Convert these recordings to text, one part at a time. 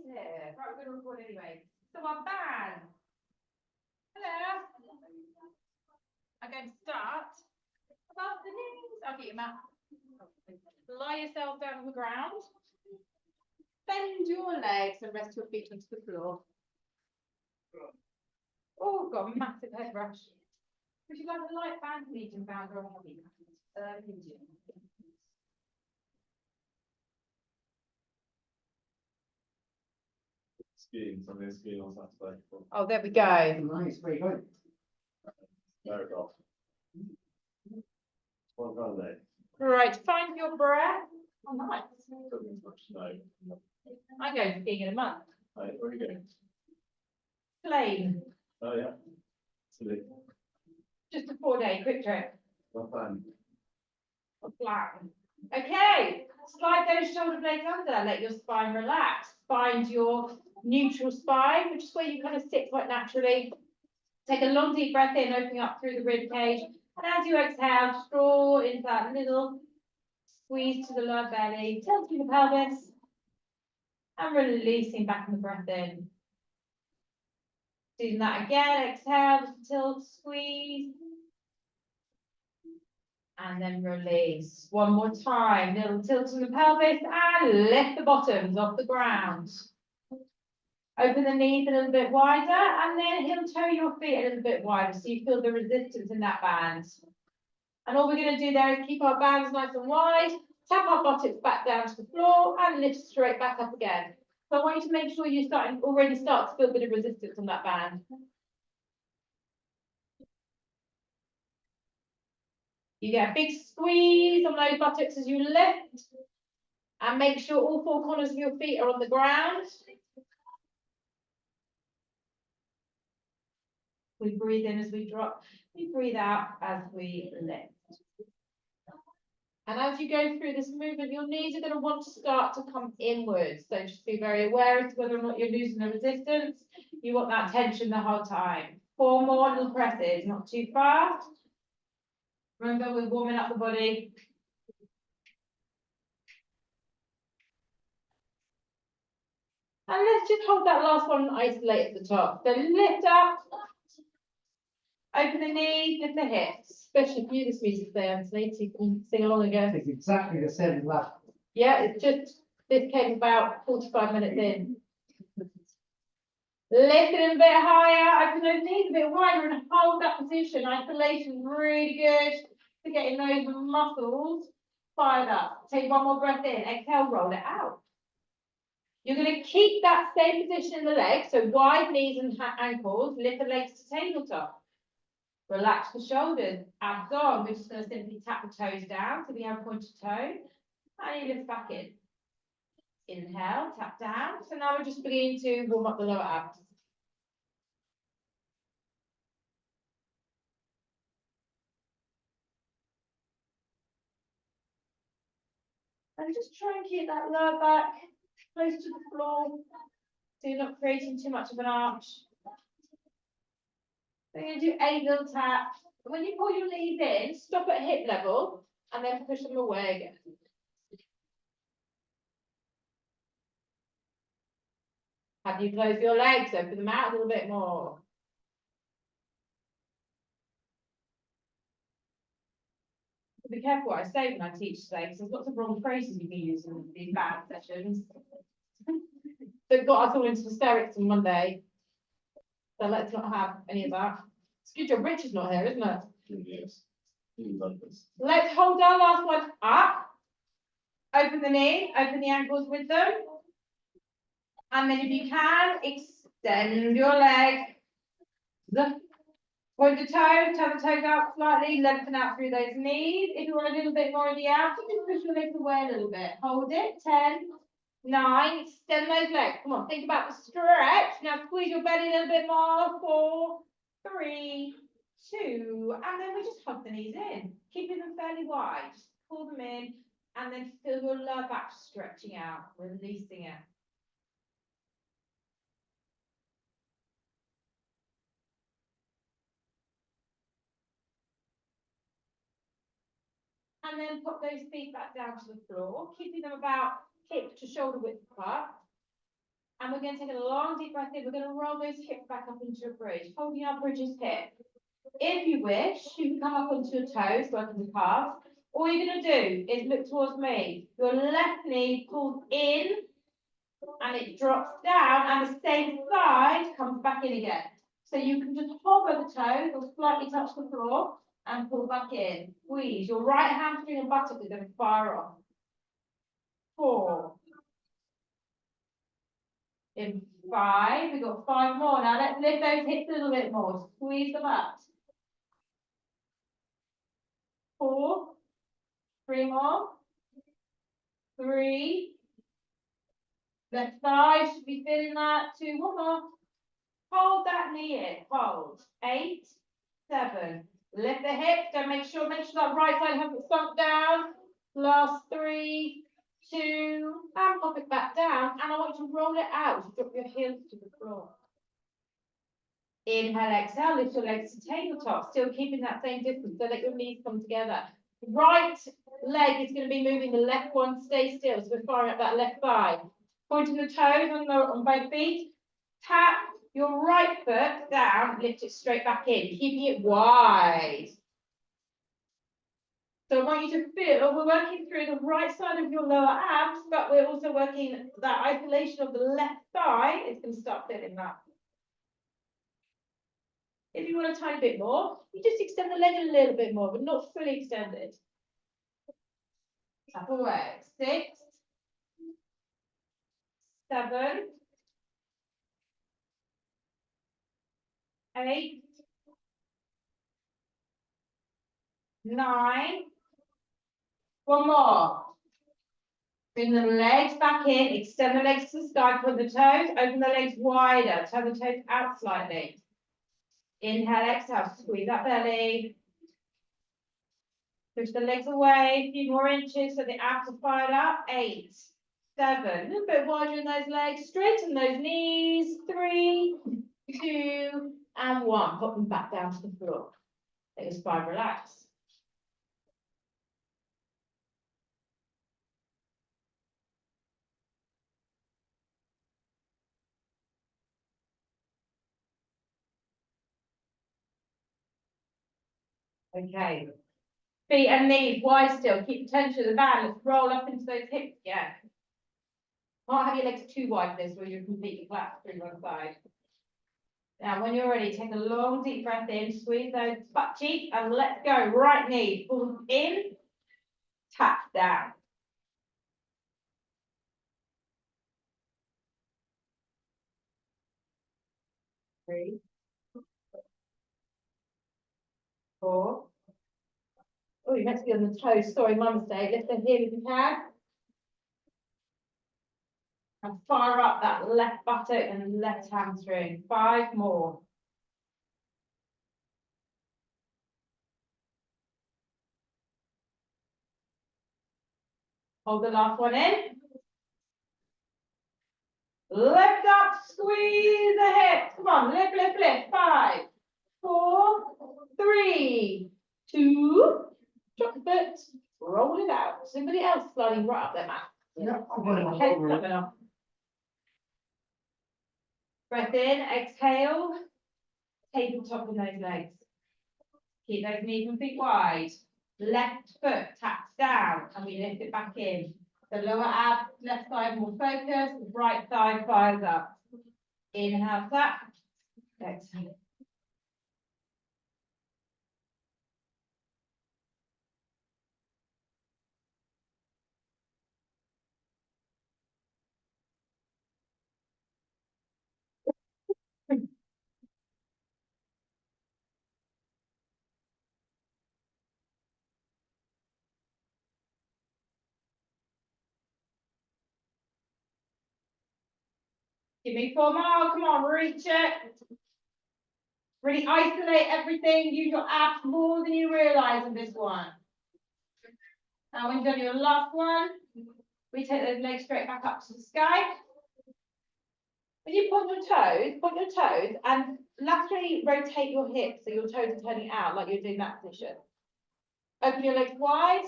here. Right, we're going to record anyway. So our band. Hello. I'm going to start above the knees. I'll get your mat. Lie yourself down on the ground. Bend your legs and rest your feet onto the floor. Oh, got a massive head rush. Would you like a light band, medium band, or a heavy band? Medium. Skiing, something skiing on Saturday. Oh, there we go. Nice, where you going? Very off. One round leg. Right, find your breath. Oh, nice. No. I'm going skiing in a month. Right, where are you going? Plain. Oh yeah. Silly. Just a 4-day quick trip. Not fun. Flat. Okay, slide those shoulder blades under, let your spine relax. Find your neutral spine, which is where you kind of sit quite naturally. Take a long deep breath in, opening up through the rib cage. And as you exhale, draw into that little squeeze to the lower belly, tilting the pelvis, and releasing back in the breath in. Doing that again, exhale, tilt, squeeze. And then release. One more time, little tilt in the pelvis and lift the bottoms off the ground. Open the knees a little bit wider and then heel toe your feet a little bit wider so you feel the resistance in that band. And all we're going to do there is keep our bands nice and wide, tap our buttocks back down to the floor and lift straight back up again. So I want you to make sure you already start to feel a bit of resistance on that band. You get a big squeeze on those buttocks as you lift. And make sure all 4 corners of your feet are on the ground. We breathe in as we drop. We breathe out as we lift. And as you go through this movement, your knees are going to want to start to come inwards. So just be very aware as to whether or not you're losing the resistance. You want that tension the whole time. 4 more little presses, not too fast. Remember, we're warming up the body. And let's just hold that last one and isolate at the top. So lift up, open the knees, lift the hips. Especially for you, this music there, Anthony, so you can sing along again. It's exactly the same as last. Yeah, it's just, this came about 45 minutes in. Lift it a bit higher, open those knees a bit wider and hold that position. Isolation is really good for getting those muscles fired up. Take one more breath in, exhale, roll it out. You're going to keep that same position in the legs, so wide knees and ankles, lift the legs to tabletop. Relax the shoulders, abs on. We're just going to simply tap the toes down so we have pointed toe. And you lift back in. Inhale, tap down. So now we're just beginning to warm up the lower abs. And just try and keep that lower back close to the floor so you're not creating too much of an arch. We're going to do 8 little taps. When you pull your knees in, stop at hip level and then push them away again. Have you close your legs, open them out a little bit more. Be careful what I say when I teach today, because there's lots of wrong phrases you can use in these band sessions. They've got us all into hysterics on Monday. So let's not have any of that. It's good job Rich is not here, isn't it? Yes. Let's hold our last one up. Open the knee, open the ankles with them. And then if you can, extend your leg. Point the toe, turn the toes out slightly, lengthen out through those knees. If you want a little bit more of the outer, just push your legs away a little bit. Hold it, 10, 9, extend those legs. Come on, think about the stretch. Now squeeze your belly a little bit more. 4, 3, 2, and then we just hug the knees in, keeping them fairly wide. Just pull them in, and then feel your lower back stretching out, releasing it. And then put those feet back down to the floor, keeping them about hip to shoulder width apart. And we're going to take a long deep breath in. We're going to roll those hips back up into a bridge, holding our bridges here. If you wish, you can come up onto your toes, working the calves. All you're going to do is look towards me. Your left knee pulls in and it drops down, and the same side comes back in again. So you can just hover the toes or slightly touch the floor and pull back in. Squeeze. Your right hamstring and buttock are going to fire off. 4. In 5, we've got 5 more. Now let's lift those hips a little bit more. Squeeze them up. 4. 3 more. 3. Left thigh should be feeling that. 2 more. Hold that knee in. Hold. 8, 7. Lift the hips. Don't make sure that right side hasn't sunk down. Last 3, 2, and pop it back down. And I want you to roll it out. Drop your heels to the floor. Inhale, exhale, lift your legs to tabletop, still keeping that same distance so that your knees come together. Right leg is going to be moving, the left one stay still, so we're firing up that left thigh. Pointing the toes on both feet. Tap your right foot down, lift it straight back in, keeping it wide. So I want you to feel we're working through the right side of your lower abs, but we're also working that isolation of the left thigh. It's going to start feeling that. If you want a tiny bit more, you just extend the leg a little bit more, but not fully extended. Tap away. 6, 7, 8, 9. One more. Bring the legs back in, extend the legs to the sky, point the toes, open the legs wider, turn the toes out slightly. Inhale, exhale, squeeze that belly. Push the legs away, a few more inches so the abs are fired up. 8, 7, a little bit wider in those legs, straighten those knees. 3, 2, and 1. Pop them back down to the floor. Let your spine relax. Okay. Feet and knees wide still. Keep the tension of the band. Let's roll up into those hips again. Can't have your legs too wide for this where you're completely flat through one side. Now, when you're ready, take a long deep breath in, squeeze those butt cheeks, and let's go. Right knee, pull in, tap down. 3, 4. Oh, you meant to be on the toes. Sorry, my mistake. Lift the heel if you can. And fire up that left buttock and left hamstring. 5 more. Hold the last one in. Lift up, squeeze the hips. Come on, lift, lift, lift. 5, 4, 3, 2. Drop the foot. Roll it out. Somebody else sliding right up their mat. Yeah, I'm going to Head over coming it. up. Breath in, exhale. Tabletop in those legs. Keep those knees and feet wide. Left foot taps down and we lift it back in. The lower abs, left side more focused, right side fires up. Inhale, tap. Exhale. Give me 4 more. Come on, reach it. Really isolate everything. Use your abs more than you realize in this one. Now, when you've done your last one, we take those legs straight back up to the sky. When you point your toes and laterally rotate your hips so your toes are turning out like you're doing that position. Open your legs wide.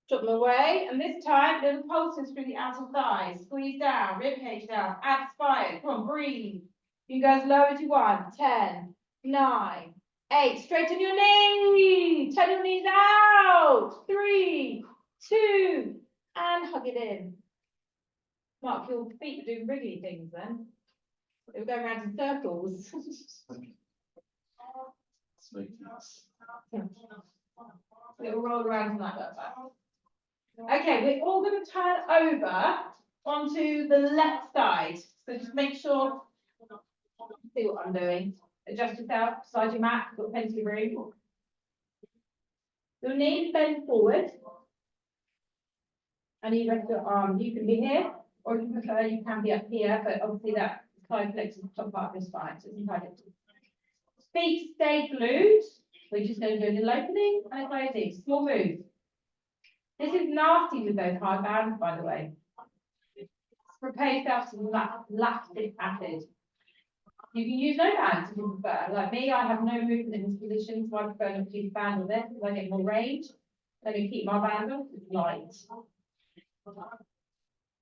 Drop them away, and this time, little pulses through the outer thighs. Squeeze down, rib cage down, abs fire. Come on, breathe. You can go as low as you want. 10, 9, 8. Straighten your knees. Turn your knees out. 3, 2, and hug it in. Mark, your feet are doing wriggly things then. They were going around in circles. Smooth this. They were roll around like that. Okay, we're all going to turn over onto the left side. So just make sure, see what I'm doing. Adjust yourself, side your mat, got plenty of room. Your knees bend forward. And you rest your arm. You can be here, or if you prefer, you can be up here, but obviously that side flexes the top part of your spine, so it's entirely up to you. Feet stay glued. We're just going to do a little opening and a closing. Small move. This is nasty with those hard bands, by the way. Prepare yourself some lactic acid. You can use no bands if you prefer. Like me, I have no movement in this position, so I prefer not to use band on this because I get more range. Let me keep my band on, it's light.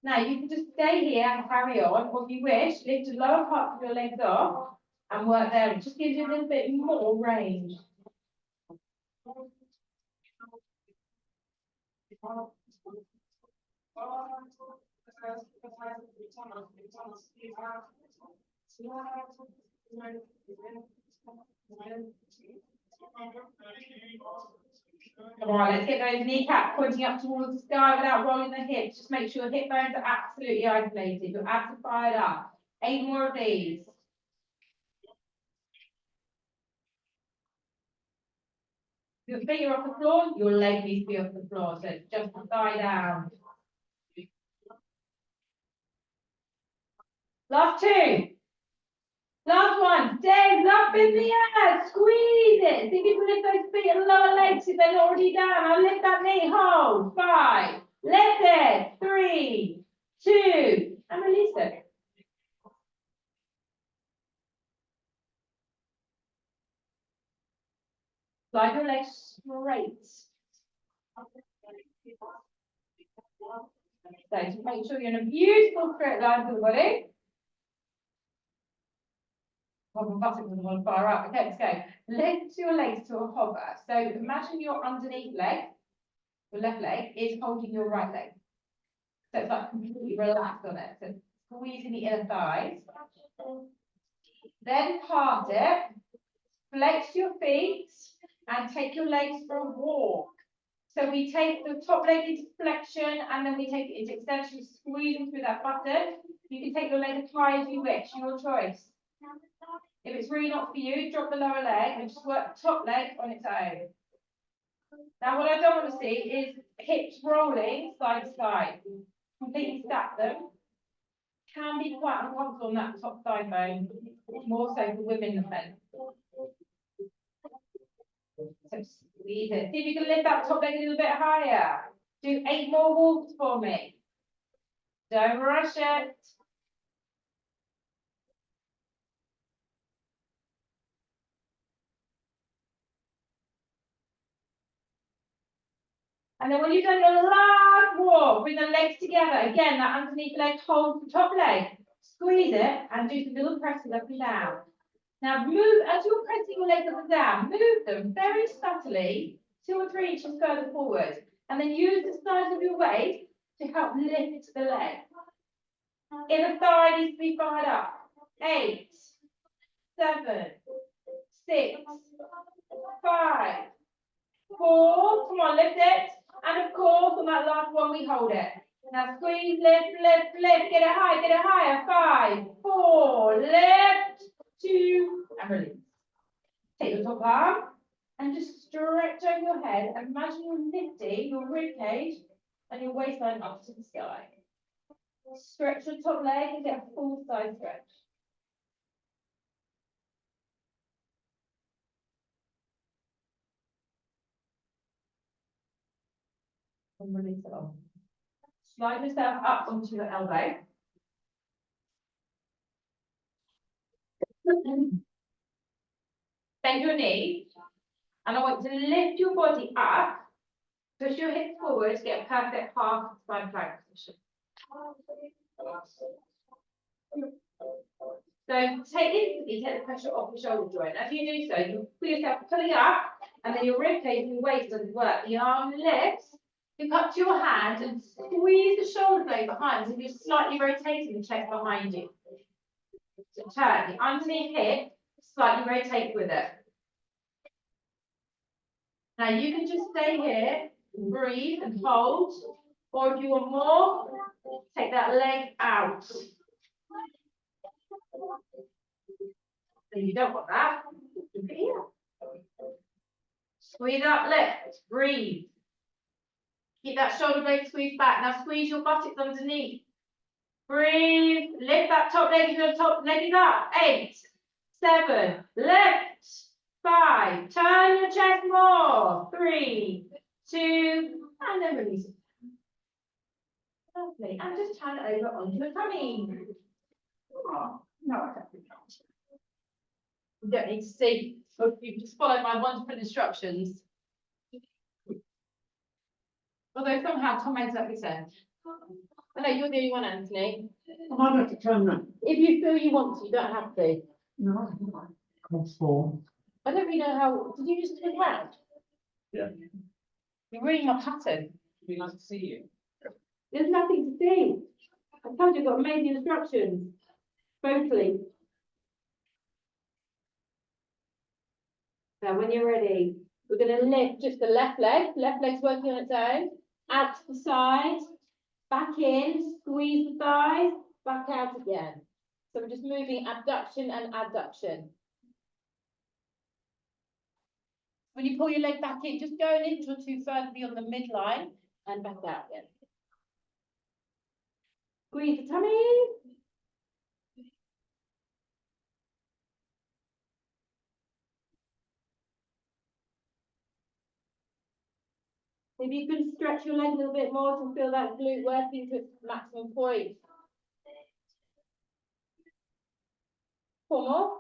Now you can just stay here and carry on, or if you wish, lift the lower parts of your legs off and work there. It just gives you a little bit more range. Come on, let's get those kneecaps pointing up towards the sky without rolling the hips. Just make sure hip bones are absolutely isolated. Your abs are fired up. 8 more of these. Your feet are off the floor, your leg needs to be off the floor. So it's just the thigh down. Last 2. Last one. Legs up in the air. Squeeze it. See if you can lift those feet and lower legs if they're not already down. Now lift that knee. Hold. 5. Lift it. 3, 2, and release it. Slide your legs straight. So just make sure you're in a beautiful straight line for the body. Hover button doesn't want to fire up. Okay, let's go. Lift your legs to a hover. So imagine your underneath leg, your left leg, is holding your right leg. So it's like completely relaxed on it. So squeezing the inner thighs. Then part it. Flex your feet and take your legs for a walk. So we take the top leg into flexion and then we take it into extension, squeezing through that button. You can take your leg as high as you wish, your choice. If it's really not for you, drop the lower leg and just work the top leg on its own. Now what I don't want to see is hips rolling side to side. Completely stack them. Can be quite uncomfortable on that top thigh bone, more so for women than men. So squeeze it. See if you can lift that top leg a little bit higher. Do 8 more walks for me. Don't rush it. And then when you've done your last walk, bring the legs together. Again, that underneath leg holds the top leg. Squeeze it and do some little presses up and down. Now move, as you're pressing your legs up and down, move them very subtly, 2 or 3 inches further forward. And then use the size of your waist to help lift the leg. Inner thigh needs to be fired up. 8, 7, 6, 5, 4. Come on, lift it. And of course, on that last one, we hold it. Now squeeze, lift, lift, lift. Get it high, get it higher. 5, 4, lift, 2, and release. Take your top arm and just stretch over your head. Imagine you're lifting your rib cage and your waistline up to the sky. Stretch your top leg and get a full side stretch. And release it off. Slide yourself up onto your elbow. Bend your knee. And I want you to lift your body up Push your hips forward, get a perfect half spine plank position. So instantly take the pressure off your shoulder joint. As you do so, you feel yourself pulling up, and then your rib cage and waist doesn't work. The arm lifts, pick up to your hand and squeeze the shoulder blade behind as if you're slightly rotating the chest behind you. So turn the underneath hip, slightly rotate with it. Now you can just stay here, breathe and hold, or if you want more, take that leg out. If you don't want that, keep it here. Squeeze up, lift, breathe. Keep that shoulder blade squeezed back. Now squeeze your buttocks underneath. Breathe, lift that top leg if your top leg is up. 8, 7, lift, 5, turn your chest more. 3, 2, and then release it. Lovely, and just turn it over onto your tummy. Oh, no, I don't think that. You don't need to see. You just follow my wonderful instructions. Although somehow Tom makes that make sense. I know you're the only one, Anthony. I might have to turn that. If you feel you want to, you don't have to. No, I don't like. Conform. I don't really know how. Did you just turn around? Yeah. You're reading my pattern. It'd be nice to see you. There's nothing to see. I told you I've got amazing instructions. Totally. Now, when you're ready, we're going to lift just the left leg's working on its own, out to the side, back in, squeeze the thighs, back out again. So we're just moving abduction and adduction. When you pull your leg back in, just go an inch or two further beyond the midline and back out again. Squeeze the tummy. Maybe you can stretch your leg a little bit more to feel that glute working to its maximum point. 4 more.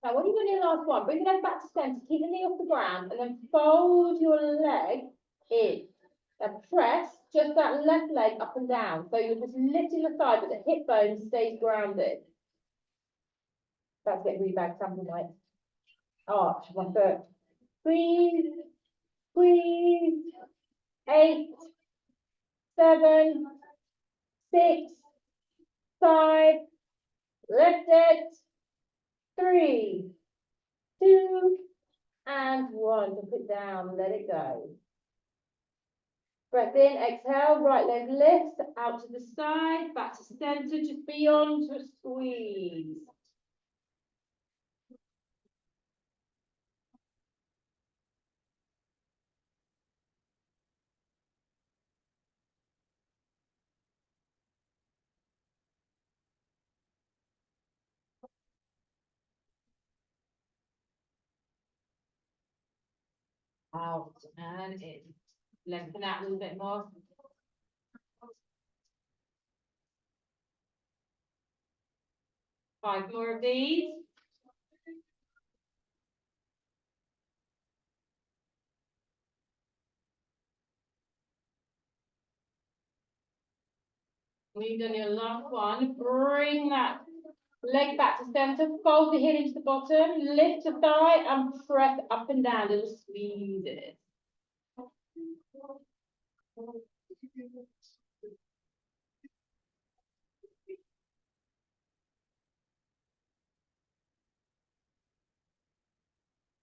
Now, when you're doing your last one, bring the leg back to centre, keep the knee off the ground, and then fold your leg in. And press just that left leg up and down. So you're just lifting the thigh, but the hip bone stays grounded. That's getting really bad, something like arch my foot. Squeeze, squeeze. 8, 7, 6, 5. Lift it. 3, 2, and 1. Put it down, let it go. Breath in, exhale, right leg lifts, out to the side, back to centre, just beyond to a squeeze. Out and in. Lengthen out a little bit more. Five more of these. When you've done your last one, bring that leg back to centre, fold the heel into the bottom, lift the thigh and press up and down, little squeeze it.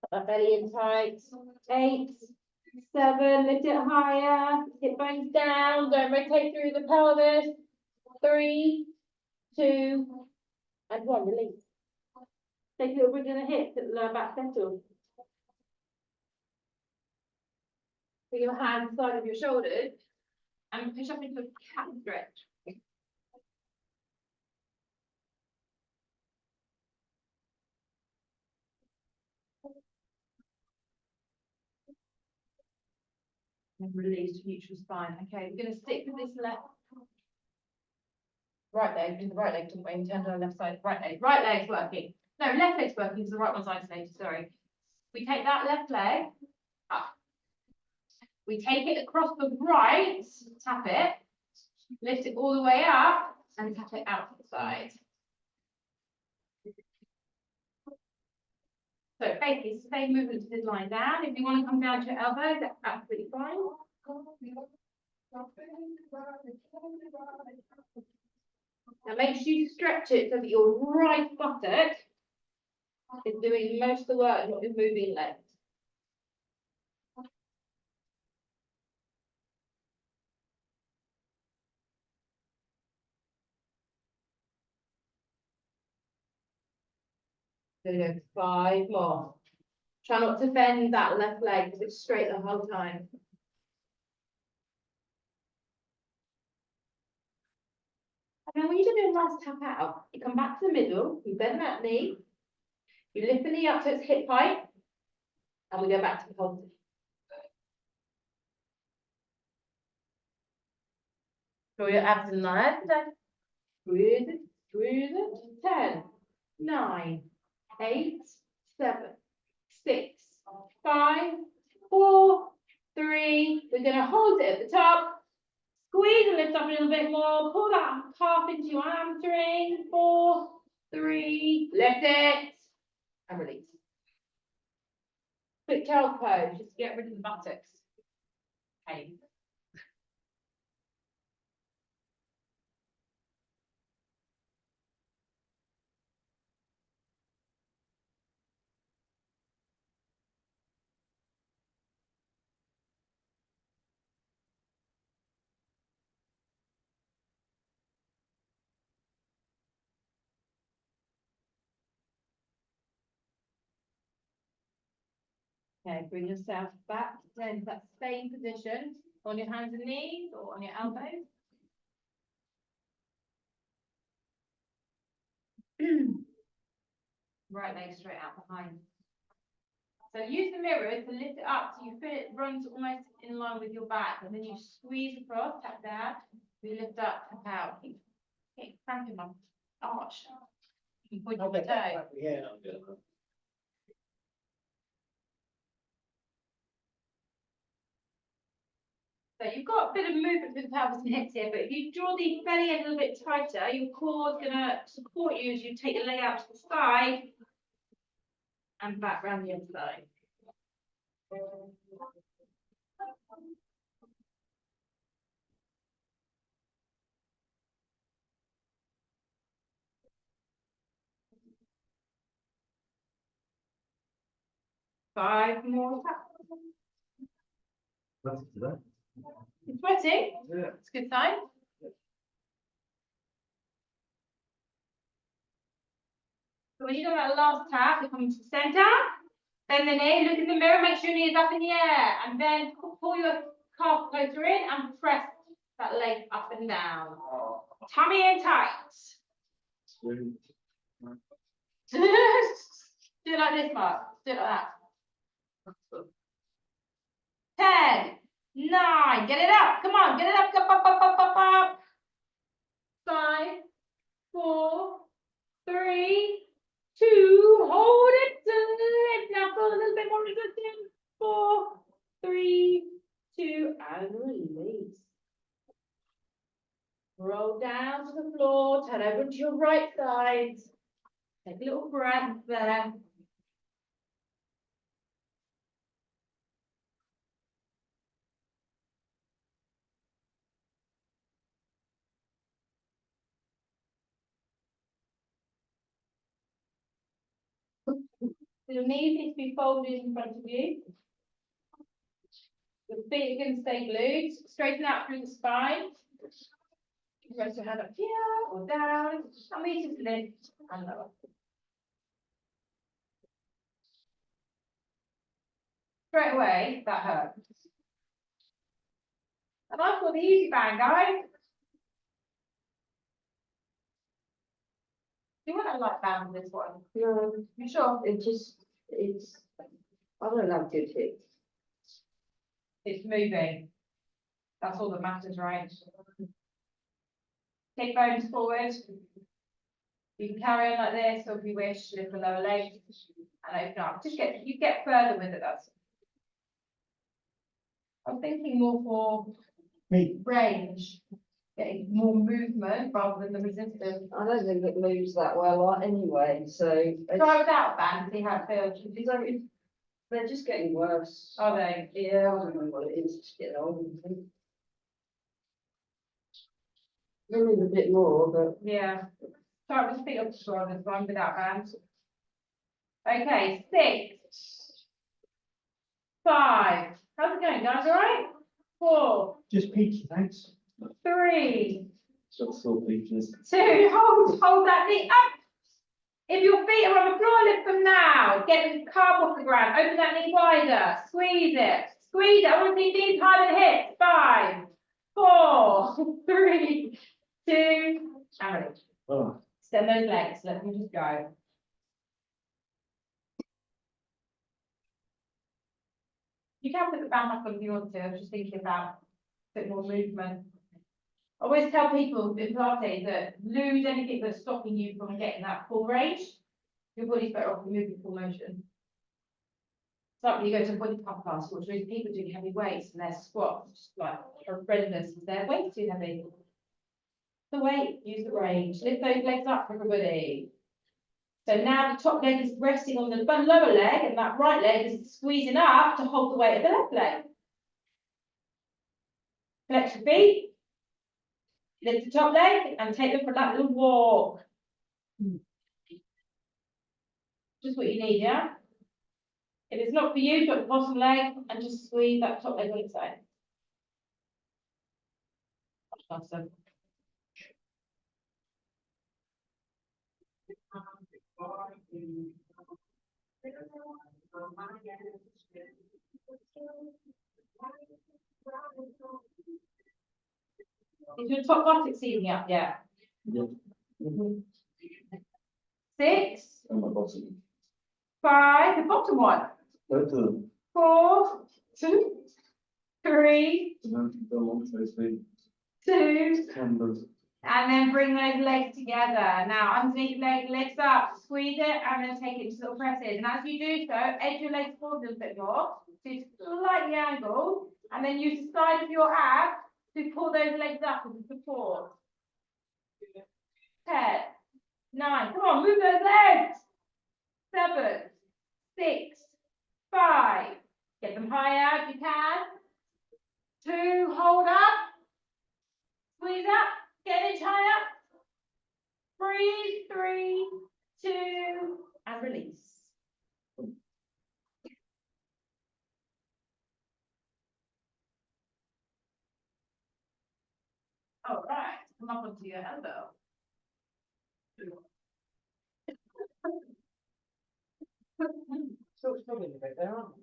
Put that belly in tight. 8, 7, lift it higher, hip bones down, don't rotate through the pelvis. 3, 2, and 1, release. Take a little bridge in the hips at the lower back settle. Put your hands side of your shoulders and push up into a cat stretch. And release neutral spine. Okay, we're going to stick with this left. Right leg, do the right leg, turn to the left side, right leg's working. No, left leg's working, so the right one's isolated, sorry. We take that left leg up. We take it across the right, tap it, lift it all the way up, and tap it out to the side. So basically, it's the same movement to this line down. If you want to come down to your elbows, that's absolutely fine. Now make sure you stretch it so that your right buttock is doing most of the work, not your moving legs. There you go, 5 more. Try not to bend that left leg because it's straight the whole time. And then when you're doing a nice tap out, you come back to the middle, you bend that knee, you lift the knee up so it's hip height, and we go back to the positive. Draw your abs in line, breathe it, 10, 9, 8, 7, 6, 5, 4, 3. We're going to hold it at the top. Squeeze and lift up a little bit more. Pull that calf into your hamstring. 4, 3. Lift it. And release. Quick child pose. Just get rid of the buttocks. Okay. Okay, bring yourself back then to that same position on your hands and knees or on your elbows. Right leg straight out behind. So use the mirror to lift it up so you feel it runs almost in line with your back, and then you squeeze across, tap down, we lift up, tap out. Keep cramping my arch. You point your toe. Yeah. So you've got a bit of movement with the pelvis and hips here, but if you draw the belly a little bit tighter, your core's gonna support you as you take the leg out to the side and back round the other side. Five more taps. You're sweating? Yeah. It's a good sign. So when you do that last tap, you come to the center, bend the knee, look in the mirror, make sure your knee is up in the air, and then pull your calf closer in and press that leg up and down. Tummy in tight. Do it like this, Mark. Do it like that. 10, 9, get it up. Come on, get it up, up. 5, 4, 3, 2, hold it, lift. Now feel a little bit more resistance. 4, 3, 2, and release. Roll down to the floor, turn over to your right side. Take a little breath there. Your knees need to be folded in front of you. The feet are going to stay glued. Straighten out through the spine. Rest your hand up here or down. And we just lift and lower. Straight away, that hurts. And I've got the easy band, guys. You want a light band with this one? No, You sure? I don't like it. It's moving. That's all that matters, right? Hip bones forward. You can carry on like this, or if you wish, lift the lower leg. and open up. Just you get further with it, that's. I'm thinking more for Me. range, getting more movement rather than the resistance. I don't think it moves that well anyway, so. it's- Try without a band, see how it feels. it's only- They're just getting worse. Are they? Yeah, I don't know what it is, just getting old. I think. They need a bit more, but Yeah. Try with feet up to this one without bands. Okay, 6, 5. How's it going, guys? All right? 4, Just peachy, thanks. 3, Just so peaches. 2. Hold that knee up. If your feet are on the floor, lift them now. Get the calf off the ground. Open that knee wider. Squeeze it. Squeeze it. I want to see knees higher than hips. 5, 4, 3, 2, and release. Oh, Extend those legs. Let them just go. You can put the band back on if you want to. I was just thinking about a bit more movement. I always tell people in Pilates that lose anything that's stopping you from getting that full range. Your body's better off moving full motion. It's like when you go to a body pump class, which means people doing heavy weights and their squats, just like horrendous, because their weight's too heavy. The weight, use the range. Lift those legs up, everybody. So now the top leg is resting on the lower leg, and that right leg is squeezing up to hold the weight of the left leg. Flex your feet. Lift the top leg and take them for that little walk. Just what you need, yeah? If it's not for you, drop the bottom leg and just squeeze that top leg on its side. Awesome. Is your top buttock seating up yet? yeah. 6, And my bottom. 5, the bottom one. Go to them. 4, 2, 3, Don't want those feet. 2, Canvas. and then bring those legs together. Now, underneath legs up, squeeze it, and then take it to little presses. And as you do so, edge your legs forward a little bit more, so it's slightly angled, and then use the side of your abs to pull those legs up as support. 10, 9, come on, move those legs. 7, 6, 5, get them higher if you can. 2, hold up, squeeze up, get an inch higher. Breathe, 3, 2, and release. All right, come up onto your elbow. Still struggling a bit there, aren't we?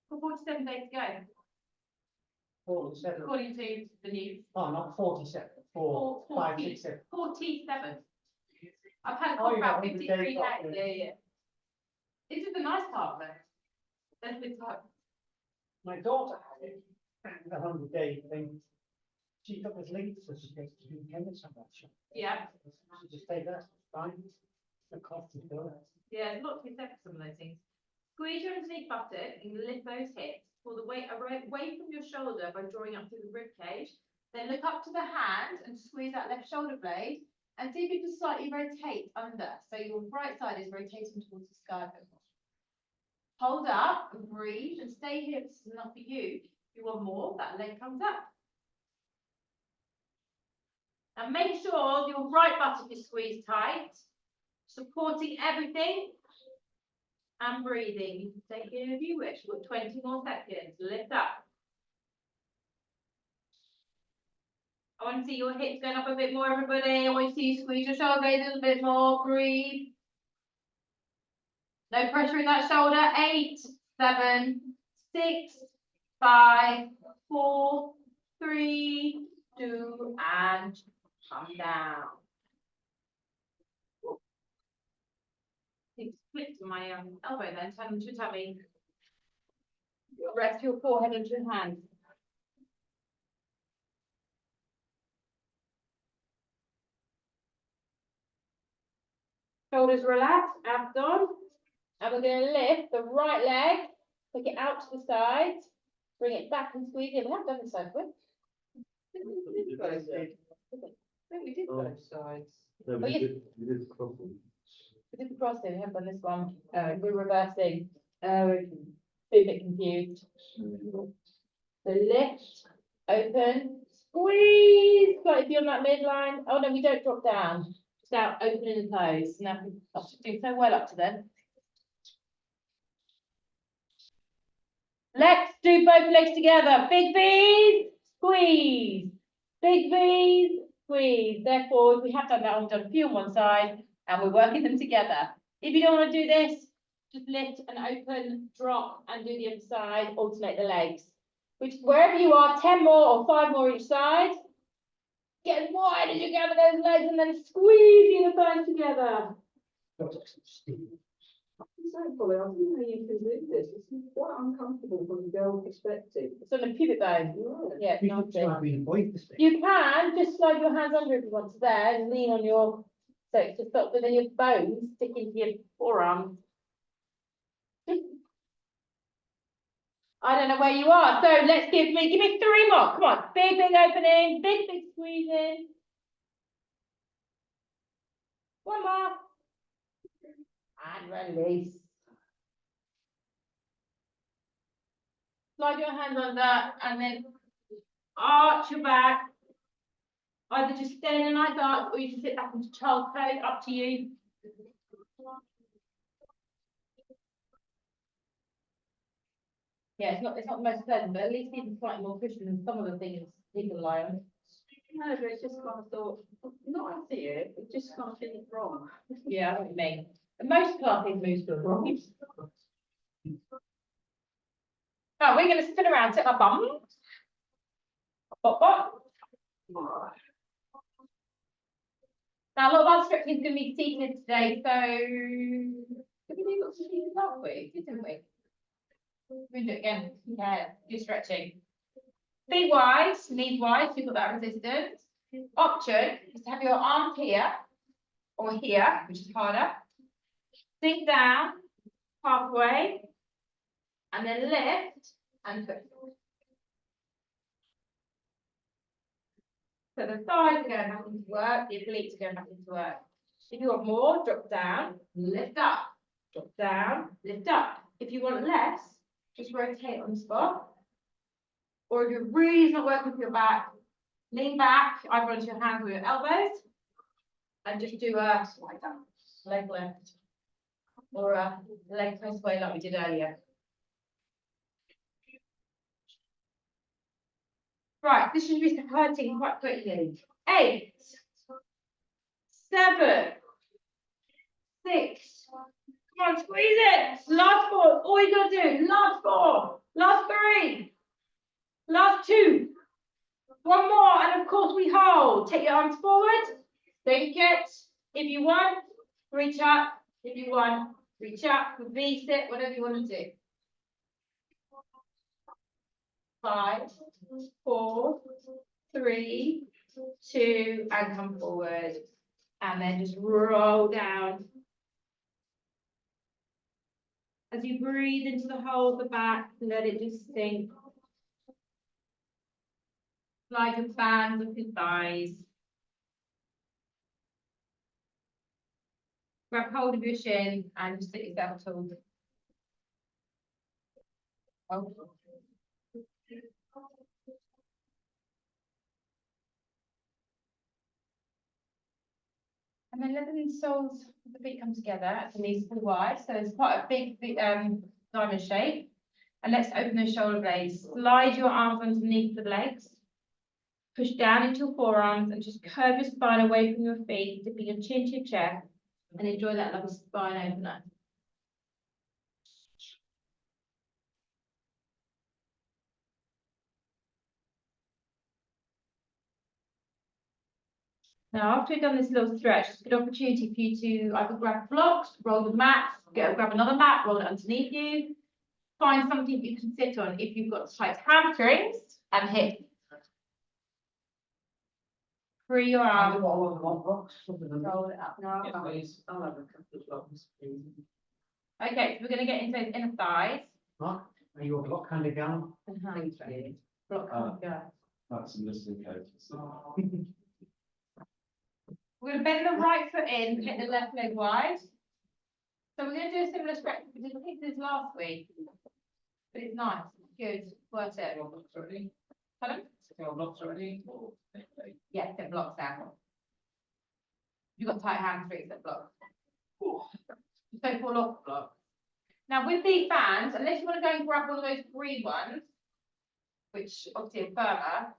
For 47 days to go, 47. according to the news. Oh, not 47, 4, 5, 6, 7. 47. I've had Oh, for about yeah, 53 days days. off, Yeah. This is the nice part though. That's the part. My daughter had it, and the 100-day thing. She got this link, so she goes to do chemist on that shop. Yeah. She just take that, fine. The cost is good. Yeah, there's lots to be said for some of those things. Squeeze your underneath buttock and lift those hips. Pull the weight away from your shoulder by drawing up through the rib cage. Then look up to the hand and squeeze that left shoulder blade. And see if you can slightly rotate under. So your right side is rotating towards the sky. Hold up and breathe and stay here. This is not for you. If you want more, that leg comes up. And make sure your right buttock is squeezed tight, supporting everything and breathing. You can take it if you wish. We've got 20 more seconds. Lift up. I want to see your hips going up a bit more, everybody. I want to see you squeeze your shoulder blades a little bit more. Breathe. No pressure in that shoulder. 8, 7, 6, 5, 4, 3, 2, and come down. It's flipped to my elbow then, turn them to your tummy. Rest your forehead into your hands. Shoulders relaxed, abs on. And we're gonna lift the right leg, take it out to the side, bring it back and squeeze in. We haven't done this side, have we? We did both sides. No, Oh, yes. we did crossing. We did the crossing, we haven't done this one. We're reversing. Okay. Be a bit confused. So lift, open, squeeze, like beyond that midline. Oh no, we don't drop down. Just out, opening and close. Now, I should do so well up to then. Let's do both legs together. Big V's, squeeze. Big V's, squeeze. Therefore, we have done that. We've done a few on one side, and we're working them together. If you don't want to do this, just lift and open, drop, and do the other side. Alternate the legs. Which, wherever you are, 10 more or 5 more each side. Get as wide as you can with those legs, and then squeeze the thighs together. So, Polly, I don't know how you can do this. It's quite uncomfortable from a girl perspective. It's on the pubic bone. Yeah, We not could try being boy this thing. You can just slide your hands under if you want to there and lean on your, so it's just up, but then your bones stick into your forearms. I don't know where you are, so let's give me 3 more. Come on, big opening, big squeezing. 1 more. And release. Slide your hands under and then arch your back. Either just stay in a nice arch or you can sit back into child's pose, up to you. Yeah, it's not the most pleasant, but at least even slightly more cushion than some of the things people lie on. No, but it's just kind of thought, not I see it, it just kind of feels wrong. Yeah, I know what you mean. And most Pilates moves feel wrong. Now we're going to spin around, sit my bum. Bop, bop. Now a lot of our stretching is going to be seated today, so did we do lots of seated last week, didn't we? We do it again. Yeah, do stretching. Feet wide, knees wide, so you've got that resistance. Option is to have your arms here or here, which is harder. Sink down halfway and then lift and twist. So the thighs are going back into work, the obliques are going back into work. If you want more, drop down, lift up, drop down, lift up. If you want less, just rotate on the spot. Or if you're really not working with your back, lean back, either onto your hands or your elbows, and just do a leg lift or a leg twist away like we did earlier. Right, this should be hurting quite quickly. 8, 7, 6. Come on, squeeze it. Last 4. All you gotta do. Last 4. Last 3. Last 2. 1 more, and of course we hold. Take your arms forward. Think it. If you want, reach up. If you want, reach up. V sit, whatever you want to do. 5, 4, 3, 2, and come forward. And then just roll down. As you breathe into the whole of the back, let it just sink. Slide your fans up your thighs. Grab hold of your shin and just sit yourself tall. Oh. And then let the soles of the feet come together, the knees pull wide, so it's quite a big diamond shape. And let's open those shoulder blades. Slide your arms underneath the legs. Push down into your forearms and just curve your spine away from your feet, dipping your chin to your chest, and enjoy that lovely spine opener. Now, after we've done this little stretch, it's a good opportunity for you to either grab blocks, roll the mat, grab another mat, roll it underneath you. Find something you can sit on if you've got tight hamstrings and hips. Free your arms. Roll it up. No, Yeah, please. I'll have a couple of blocks, please. Okay, so we're gonna get into those inner thighs. Mark, are you a block kind of gal? And hands, really. Block, yeah. That's a listening coach. We're gonna bend the right foot in, hit the left leg wide. So we're gonna do a similar stretch, we did this last week. But it's nice, good, worth it. Pardon? Blocks already? Yeah, get blocks down. You've got tight hamstrings that block. Just don't fall off the block. Now with these bands, unless you want to go and grab one of those green ones, which obviously are firmer,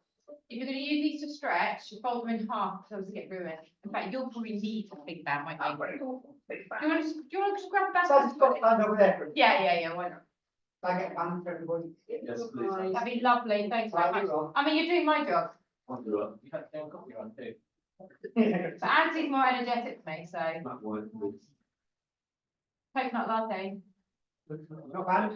if you're going to use these to stretch, you fold them in half so as to get ruined. In fact, you'll probably need a big band, won't you? Do you want to just grab a band? So I've just got a band over there. Yeah, why not? I get a band for everybody. Yes, please. That'd be lovely, thanks very Right, much. you're on. I mean, you're doing my job, I'll do it. You have got your own too. but Auntie's more energetic than me, so That works. coconut latte, Not bad.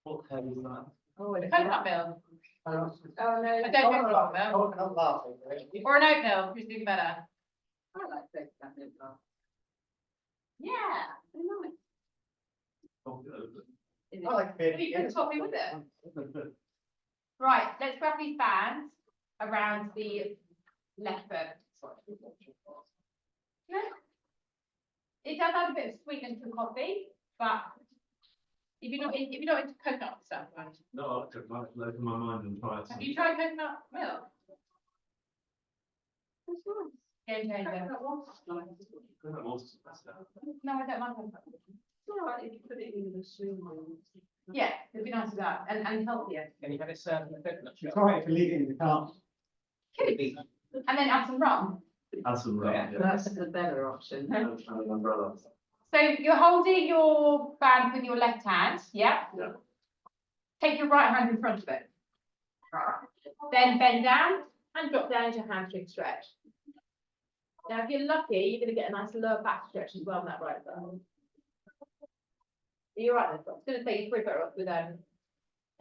What the hell is that? Oh, and coconut milk, Oh, no. I don't drink a lot of milk, Oh, not laughing. or an oat milk, which is even better. I like that milk. Yeah, Oh, good. I like it. you can top me with it. Right, let's grab these bands around the left foot. Yeah. It does add a bit of sweetness to coffee, but if you're not into coconut stuff, right? No, I took my load of my mind and tried Have you tried coconut milk? That's nice. Game changer. That was nice. No, I don't like coconut. It's all right if you put it in the smoothie. Yeah, it'd be nice to that and healthier. Can you have it served in a coconut It's all right if you leave it in the car. Could it be? And then add some rum. Add some rum. That's the better option. And an umbrella. So you're holding your band with your left hand, yeah? Yeah. Take your right hand in front of it. Then bend down and drop down into hamstring stretch. Now, if you're lucky, you're going to get a nice lower back stretch as well on that right side. You're right, then. I was going to say you probably better off with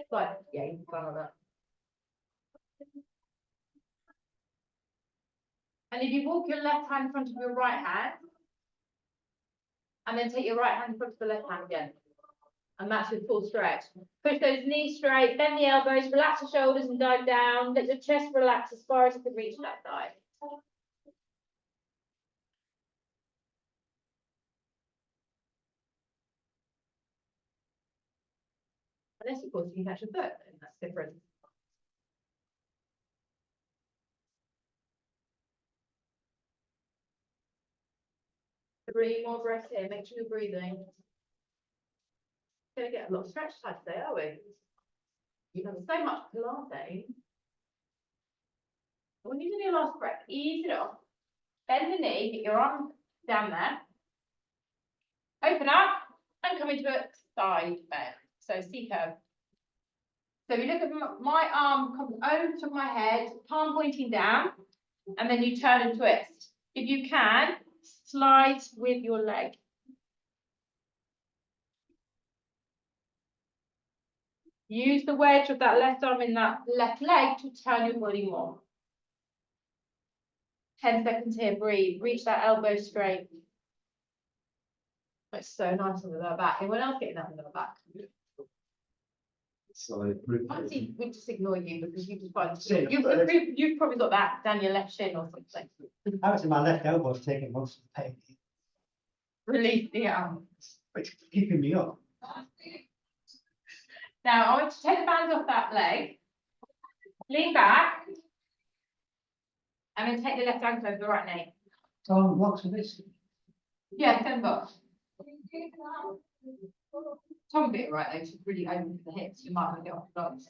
but yeah, you can follow that. And if you walk your left hand in front of your right hand, and then take your right hand in front of the left hand again. And that's your full stretch. Push those knees straight, bend the elbows, relax your shoulders and dive down. Let your chest relax as far as you can reach that side. Unless, of course, you can catch your foot, and that's different. 3 more breaths here, make sure you're breathing. Gonna get a lot of stretch time today, are we? You've done so much Pilates. When you do your last breath, ease it off. Bend the knee, get your arm down there. Open up and come into a side bend. So C curve. So if you look at my arm comes over to my head, palm pointing down, and then you turn and twist. If you can, slide with your leg. Use the wedge of that left arm in that left leg to turn your body more. 10 seconds here, breathe. Reach that elbow straight. That's so nice on the lower back. Anyone else getting that on the lower back? So, Auntie would just ignore you because you just find See, you've probably got that down your left shin or something. I was in my left elbow's taking most of the pain. Release the arm. It's keeping me up. Now I want you to take the bands off that leg. Lean back. And then take the left ankle over the right knee. Oh, what's with this? Yeah, 10 bucks. Tom bit right though, she's really open for the hips. You might want to get off the blocks.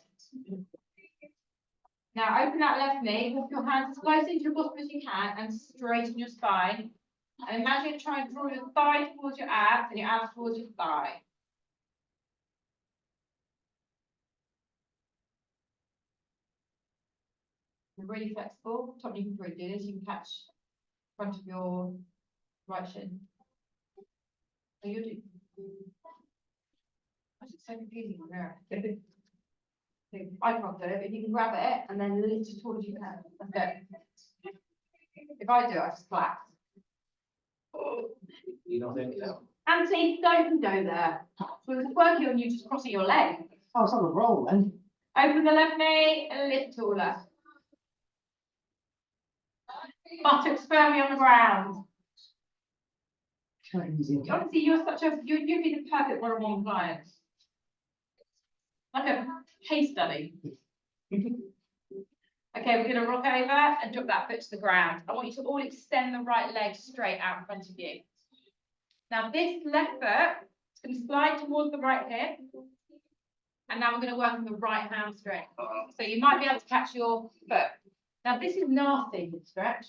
Now open that left knee, walk your hands as close into your bottom as you can and straighten your spine. And imagine trying to draw your thigh towards your abs and your abs towards your thigh. You're really flexible. Tom, you can probably do this. You can catch front of your right shin. Oh, you do. It's so confusing on there. I can't do it, but you can grab it and then lift it towards you can. That's it. If I do it, I just collapse. you not think so? Anthony, don't go there. We were working on you just crossing your leg. Oh, it's on a roll then. Open the left knee and lift taller. Buttocks firmly on the ground. Easy. Honestly, you'd be the perfect one-on-one client. Like a case study. Okay, we're gonna rock over and drop that foot to the ground. I want you to all extend the right leg straight out in front of you. Now this left foot is gonna slide towards the right hip. And now we're gonna work on the right hamstring. So you might be able to catch your foot. Now this is nasty stretch.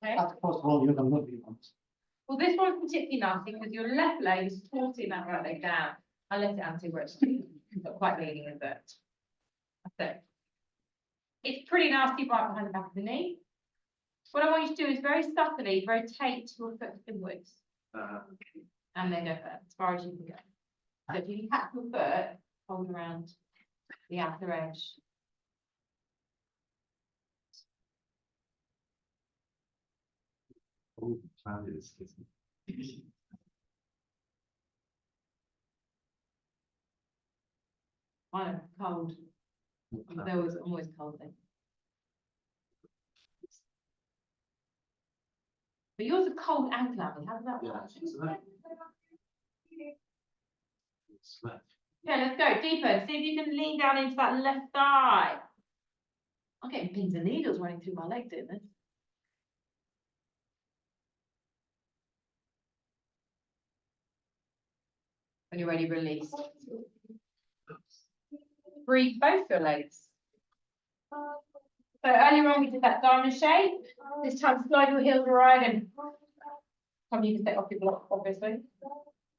Okay. That's opposed to all the other lovely ones. Well, this one's particularly nasty because your left leg is forcing that right leg down. Unless it anti-works, not quite leaning, is it? That's it. It's pretty nasty right behind the back of the knee. What I want you to do is very subtly rotate your foot inwards. And then go as far as you can go. So if you can catch your foot, hold around the outer edge. Oh, fabulous. I know, cold. I'm always cold then. But yours are cold and clammy. How does that work? Yeah, let's go deeper. See if you can lean down into that left thigh. I'm getting pins and needles running through my leg doing this. When you're ready, release. Breathe both your legs. So earlier on we did that diamond shape. This time slide your heels right and come you can take off your block, obviously.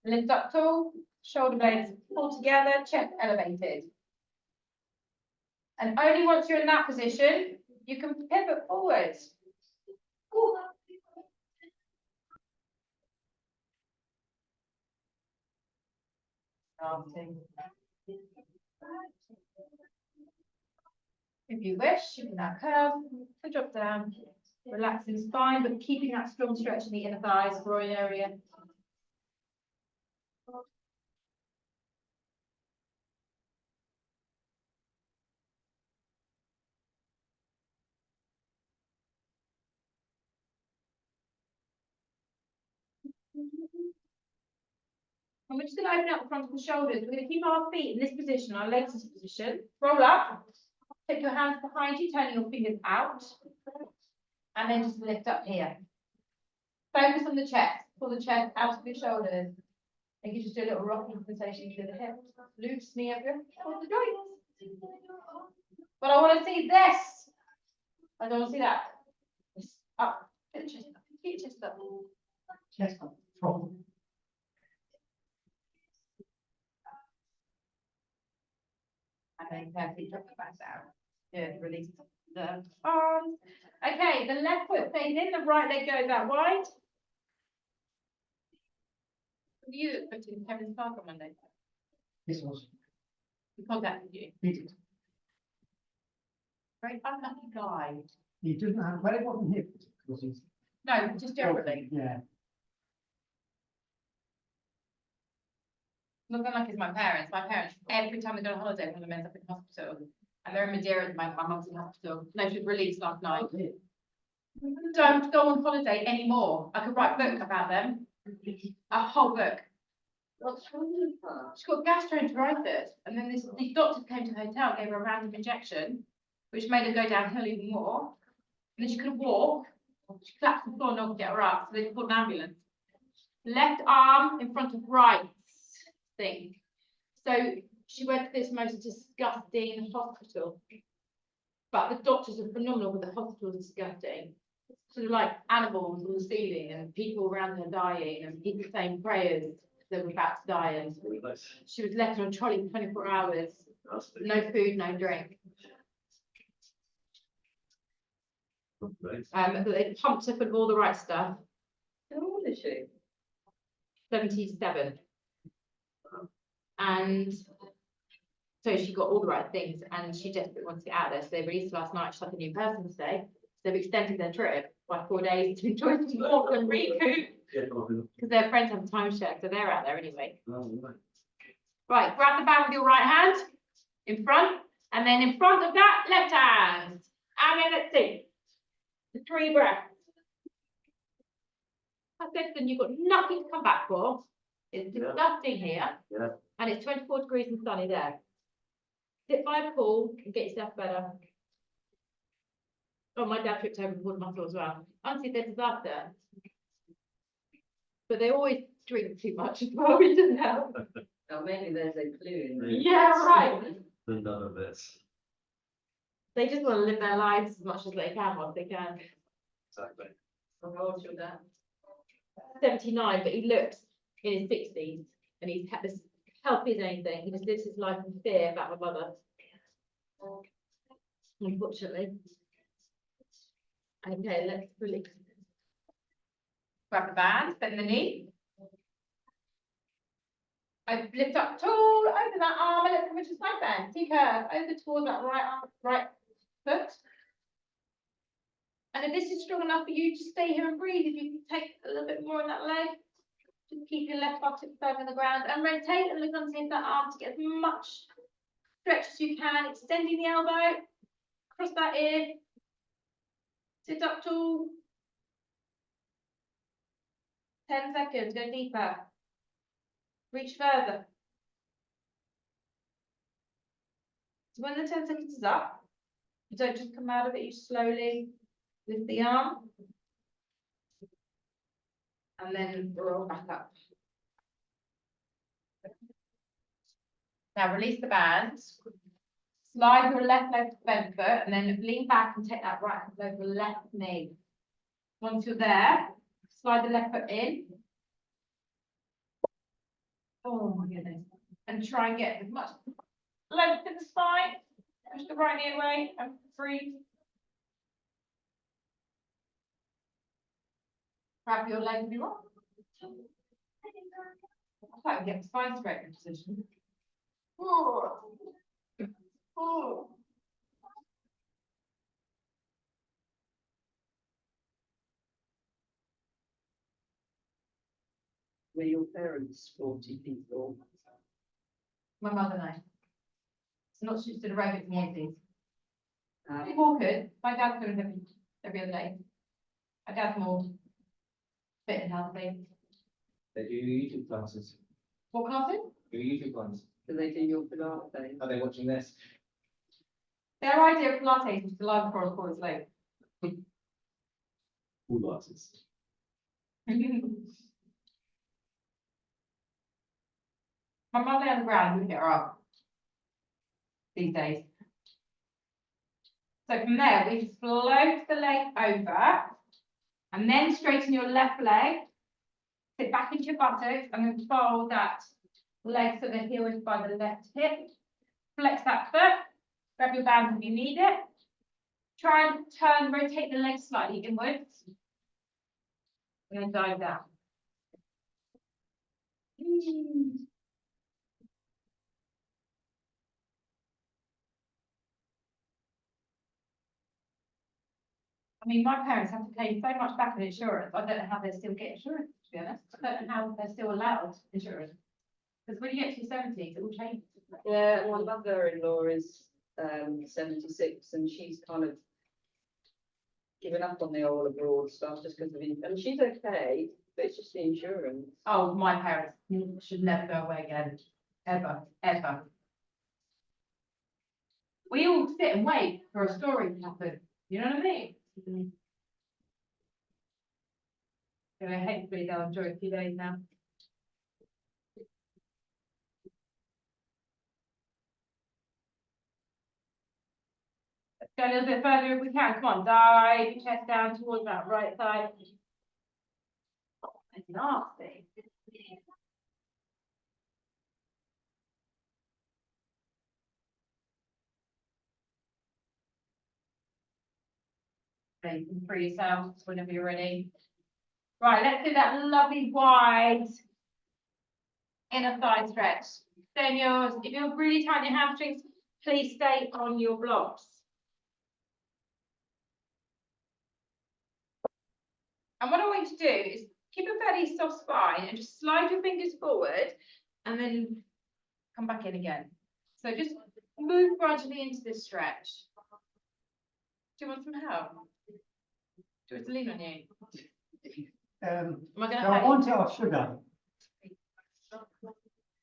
Lift up tall, shoulder blades pull together, chest elevated. And only once you're in that position, you can pivot forward. Ooh. Starting. If you wish, you can now curve and drop down, relaxing spine, but keeping that strong stretch in the inner thighs, groin area. And we're just going to open up the front of the shoulders. We're going to keep our feet in this position, our legs in this position. Roll up. Take your hands behind you, turning your fingers out. And then just lift up here. Focus on the chest. Pull the chest out of your shoulders. And you just do a little rocking sensation through the hips. Loose knee up your the joints. But I want to see this. I don't want to see that. Up. Get the chest up. Get your chest up. Chest up. Front. And then carefully drop it back down. Good, release the arms. Okay, the left foot stays in, the right leg goes out wide. You that put in Kevin's park on Monday. This was. He contacted you. He did. Very unlucky guy. He didn't have, well, it wasn't him. Was he? No, just generally. Yeah. Not unlike as my parents. My parents, every time they go on holiday, one of them ends up in hospital. And they're in Madeira, my mum's in hospital. No, she was released last night. Don't go on holiday anymore. I could write a book about them. A whole book. What's wrong with her? She got gastroenteritis. And then these doctors came to the hotel, gave her a random injection, which made her go downhill even more. And then she couldn't walk. She collapsed on the floor, no one could get her up. So they called an ambulance. Left arm in front of right thing. So she went to this most disgusting hospital. But the doctors are phenomenal, but the hospital is disgusting. Sort of like animals on the ceiling and people around her dying and people saying prayers they were about to die. And she was left on a trolley for 24 hours. No food, no drink. But they pumped her full of all the right stuff. How old is she? 77. And so she got all the right things and she desperately wants to get out of there. So they released last night. She's like a new person today. So they've extended their trip by 4 days to enjoy some walk and recoup. Yeah, probably. because their friends have a timeshare, so they're out there anyway. Oh, right. Right, grab the band with your right hand in front, and then in front of that, left hand. And then let's see. 3 breaths. I said, then you've got nothing to come back for. It's disgusting here. Yeah. And it's 24 degrees and sunny there. Sit by a pool and get yourself better. Oh, my dad tripped over the wood muscle as well. Honestly, they're disaster. But they always drink too much as well, it doesn't help. Oh, maybe there's a clue in there. Yeah, right. None of this. They just want to live their lives as much as they can whilst they can. Exactly. How old's your dad? 79, but he looks in his 60s and he's as healthy as anything. He just lives his life in fear about my mother. Unfortunately. Okay, let's release. Grab the band, bend the knee. I lift up tall, open that arm, and let's come into side bend. T-curve over towards that right arm, right foot. And if this is strong enough for you, just stay here and breathe. If you can take a little bit more on that leg, just keep your left foot firm in the ground and rotate and look underneath that arm to get as much stretch as you can, extending the elbow, cross that ear, sit up tall. 10 seconds, go deeper. Reach further. So when the 10 seconds is up, you don't just come out of it, you slowly lift the arm. And then roll back up. Now release the bands. Slide your left leg to bent foot and then lean back and take that right hand over the left knee. Once you're there, slide the left foot in. Oh my goodness. And try and get as much length in the spine. Push the right knee away and breathe. Grab your leg if you want. I can't get the spine straight in position. Oh. Oh. Were your parents 40 people? My mother knows. It's not she did aerobics in the 80s. Uh, People could. My dad's doing it every other day. My dad's more fit and healthy. They do YouTube classes. What classes? Do YouTube ones. do they do your Pilates? Are they watching this? Their idea of Pilates was to lie before a call is late. All glasses. My mum lay on the ground, we get her up these days. So from there, we just float the leg over and then straighten your left leg, sit back into your buttocks and then fold that leg so the heel is by the left hip. Flex that foot, grab your band if you need it. Try and turn, rotate the leg slightly inwards. And then dive down. I mean, my parents have to pay so much back in insurance. I don't know how they still get insurance, to be honest. I don't know how they're still allowed insurance. Because when you get to your 70s, it will change. Yeah, my mother-in-law is 76 and she's kind of given up on the all abroad stuff just because of it. And she's okay, but it's just the insurance. Oh, my parents should never go away again. Ever, ever. We all sit and wait for a story to happen. You know what I mean? So hopefully they'll enjoy a few days now. Let's go a little bit further if we can. Come on, dive your chest down towards that right side. Oh, it's nasty. So you can free yourself whenever you're ready. Right, let's do that lovely wide inner thigh stretch. Then if you're really tight in your hamstrings, please stay on your blocks. And what I want you to do is keep a fairly soft spine and just slide your fingers forward and then come back in again. So just move gradually into this stretch. Do you want some help? Do you want to lean on you? Am I do gonna I help? want it or should I?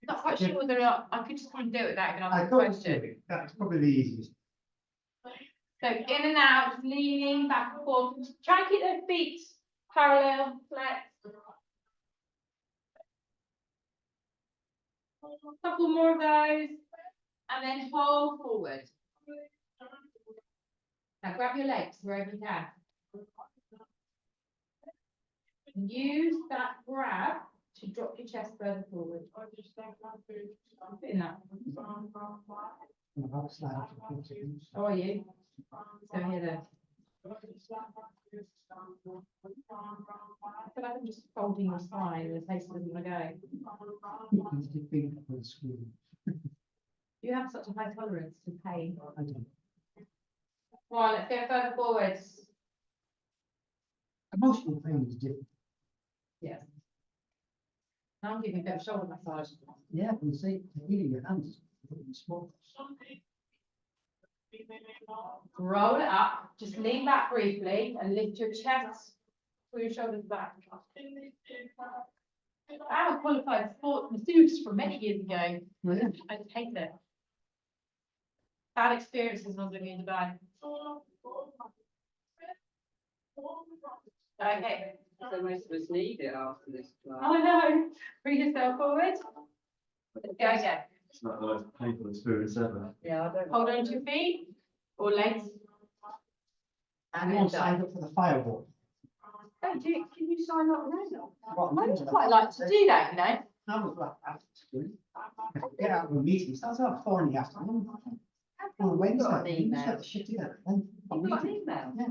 Not quite sure whether or not I could just come and do it without even I asking a thought question. that's probably the easiest. So in and out, just leaning back and forth. Try and keep those feet parallel, flex. A couple more of those, and then hold forward. Now grab your legs wherever you can. Use that grab to drop your chest further forward. In that. I'll slide off the foot again. How are you? So here then. I feel like I'm just folding your spine and the face doesn't want to go. You think of the screen. You have such a high tolerance to pain. I don't know. Right, let's go further forwards. Emotional pain is different. Yes. Now I'm giving a bit of shoulder massage. Yeah, you see, feeling your hands. Small. Roll it up, just lean back briefly and lift your chest, pull your shoulders back. I'm a qualified sport masseuse from many years ago. I just hate it. Bad experiences on doing the bad. Okay. So most of us need it after this class. Oh no, bring yourself forward. Let's go again. It's not the most painful experience ever. Yeah, I don't. Hold on to your feet or legs. And And then one down. side up for the firewall. Oh, can you sign up now? What, I would quite like to do that, you know. I was like, after school. Get out of a meeting, starts about 4 in the afternoon. On Wednesday. got an email. just get the shit together, then You've got an meeting. email? Yeah.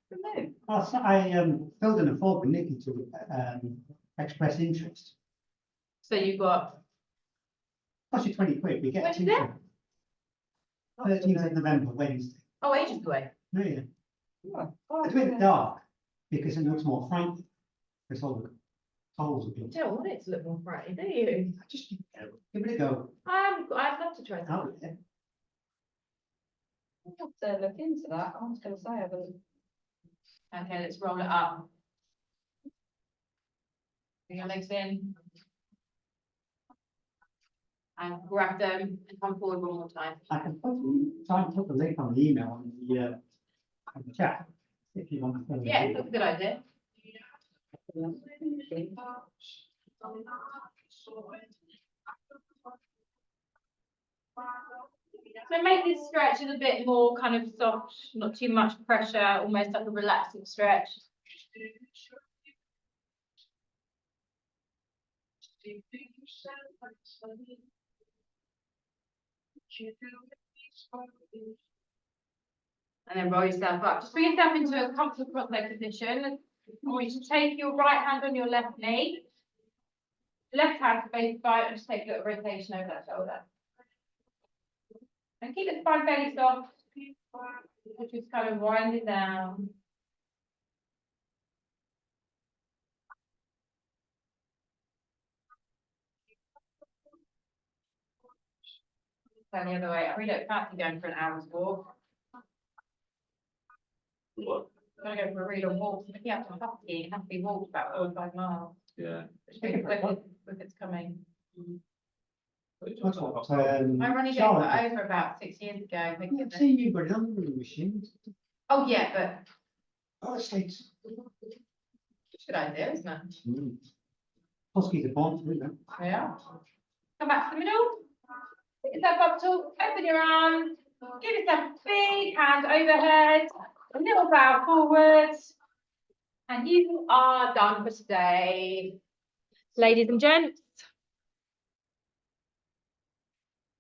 From who? Well, so I filled in a form with Nikki to express interest. So you've got, Cost you 20 quid, we get When's two. it? 13th of November, Wednesday. oh, ages away. Yeah, Oh, it's a bit dark because it looks more frightening. Because all the holes have been. Don't want it to look more frightening, do you? Just give it a go. I'd love to try Out something. there. I'll have to look into that. I was going to say, I haven't. Okay, let's roll it up. Bring your legs in. And grab them and come forward one more time. I can try and put the link on the email on the chat if you want to. Yeah, that's a good idea. So make this stretch a little bit more kind of soft, not too much pressure, almost like a relaxing stretch. And then roll yourself up. Just bring yourself into a comfortable cross-leg position. I want you to take your right hand on your left knee. Left hand to face by and just take a little rotation over that shoulder. And keep the spine fairly soft. Just kind of wind it down. Turn the other way. I really don't fancy going for an hour's walk. What? I'm gonna go for a really long walk. If you have to husky, it has to be walked about 4 or 5 miles. Yeah. If it's coming. That's what, My running days Charlotte, were over about 6 years ago. thank I've goodness. seen you go down the machine. Oh, yeah, but Oh, it's like, it's a good idea, isn't it? Huskies are born through them. Yeah. Come back to the middle. Pick yourself up tall, open your arms, give yourself a big hand overhead, a little bow forwards, and you are done for today. Ladies and gents,